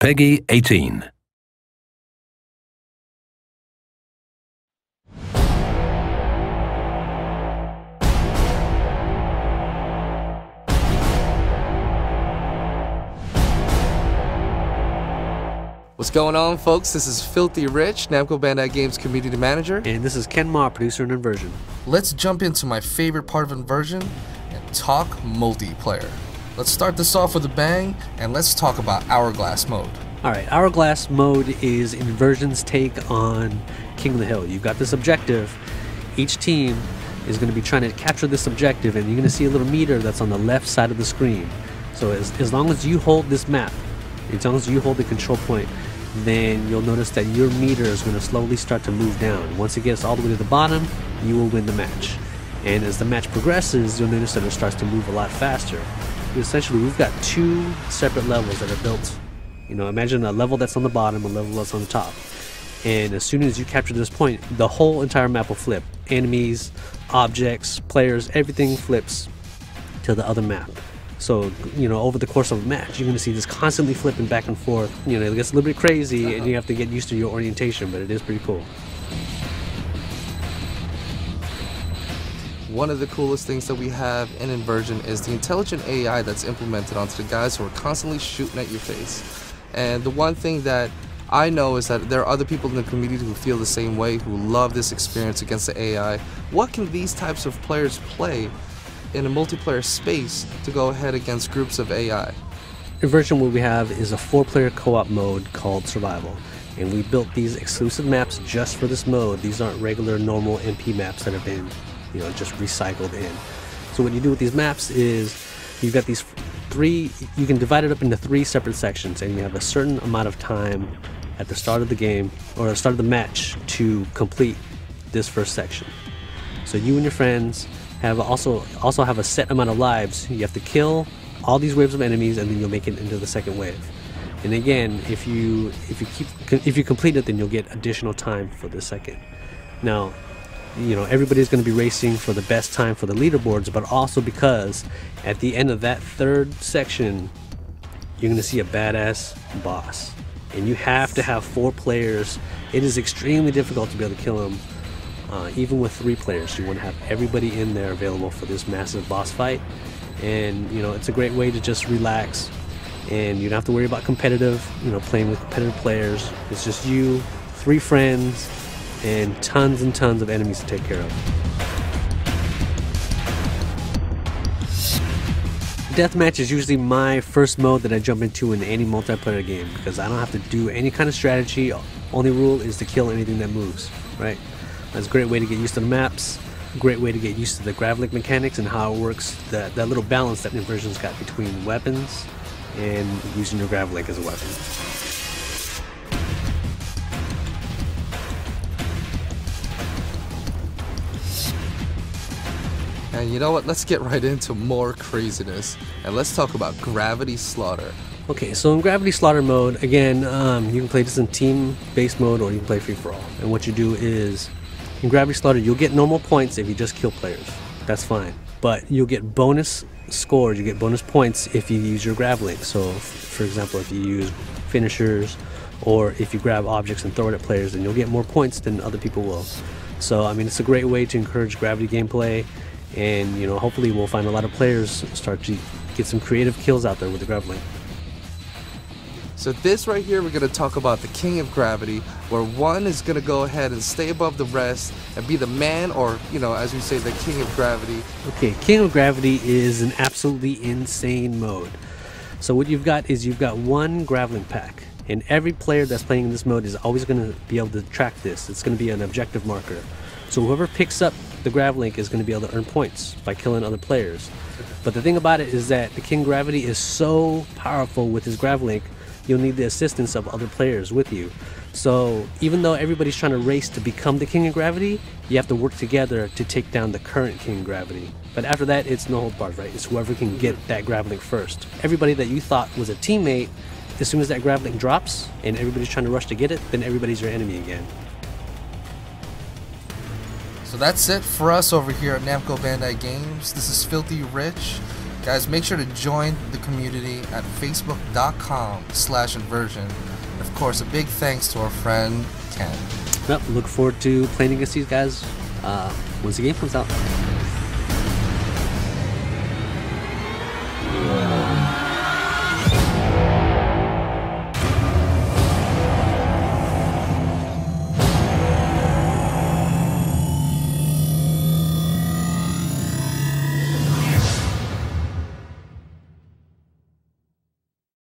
Peggy 18. What's going on, folks? This is Filthy Rich, Namco Bandai Games Community Manager. And this is Ken Ma, producer in Inversion. Let's jump into my favorite part of Inversion and talk multiplayer. Let's start this off with a bang, and let's talk about Hourglass mode. Alright, Hourglass mode is Inversion's take on King of the Hill. You've got this objective. Each team is going to be trying to capture this objective, and you're going to see a little meter that's on the left side of the screen. So as long as you hold this map, as long as you hold the control point, then you'll notice that your meter is going to slowly start to move down. Once it gets all the way to the bottom, you will win the match. And as the match progresses, you'll notice that it starts to move a lot faster. Essentially, we've got two separate levels that are built. You know, imagine a level that's on the bottom, a level that's on the top. And as soon as you capture this point, the whole entire map will flip. Enemies, objects, players, everything flips to the other map. So, you know, over the course of a match, you're going to see this constantly flipping back and forth. You know, it gets a little bit crazy, and you have to get used to your orientation, but it is pretty cool. One of the coolest things that we have in Inversion is the intelligent AI that's implemented onto the guys who are constantly shooting at your face. And the one thing that I know is that there are other people in the community who feel the same way, who love this experience against the AI. What can these types of players play in a multiplayer space to go ahead against groups of AI? Inversion, what we have is a 4-player co-op mode called Survival, and we built these exclusive maps just for this mode. These aren't regular normal MP maps that have been, you know, just recycled in. So what you do with these maps is you've got these you can divide it up into 3 separate sections, and you have a certain amount of time at the start of the game or the start of the match to complete this first section. So you and your friends have also have a set amount of lives. You have to kill all these waves of enemies, and then you'll make it into the second wave. And again, if you complete it, then you'll get additional time for the second. Now, you know, everybody's going to be racing for the best time for the leaderboards, but also because at the end of that third section, you're going to see a badass boss, and you have to have 4 players. It is extremely difficult to be able to kill him. Even with 3 players, you want to have everybody in there available for this massive boss fight. And you know, it's a great way to just relax, and you don't have to worry about competitive, you know, playing with competitive players. It's just you, 3 friends, and tons of enemies to take care of. Deathmatch is usually my first mode that I jump into in any multiplayer game, because I don't have to do any kind of strategy. Only rule is to kill anything that moves, right? That's a great way to get used to the maps, a great way to get used to the grav-link mechanics and how it works, that little balance that Inversion's got between weapons and using your grav-link as a weapon. And you know what? Let's get right into more craziness, and let's talk about Gravity Slaughter. Okay, so in Gravity Slaughter mode, again, you can play this in team-based mode, or you can play free-for-all. And what you do is, in Gravity Slaughter, you'll get normal points if you just kill players. That's fine. But you'll get bonus scores, you get bonus points if you use your grav link. So, for example, if you use finishers, or if you grab objects and throw it at players, then you'll get more points than other people will. So, I mean, it's a great way to encourage gravity gameplay, and, you know, hopefully we'll find a lot of players start to get some creative kills out there with the grav link. So this right here, we're going to talk about the King of Gravity, where one is going to go ahead and stay above the rest and be the man, or, you know, as we say, the King of Gravity. Okay, King of Gravity is an absolutely insane mode. So what you've got is you've got one grav-link pack, and every player that's playing in this mode is always going to be able to track this. It's going to be an objective marker. So whoever picks up the grav-link is going to be able to earn points by killing other players. But the thing about it is that the King of Gravity is so powerful with his grav-link, you'll need the assistance of other players with you. So even though everybody's trying to race to become the King of Gravity, you have to work together to take down the current King of Gravity. But after that, it's no hold barred, right? It's whoever can get that grav-link first. Everybody that you thought was a teammate, as soon as that grav-link drops and everybody's trying to rush to get it, then everybody's your enemy again. So that's it for us over here at Namco Bandai Games. This is Filthy Rich. Guys, make sure to join the community at facebook.com/inversion. Of course, a big thanks to our friend Ken. Yep, look forward to playing against these guys once the game comes out.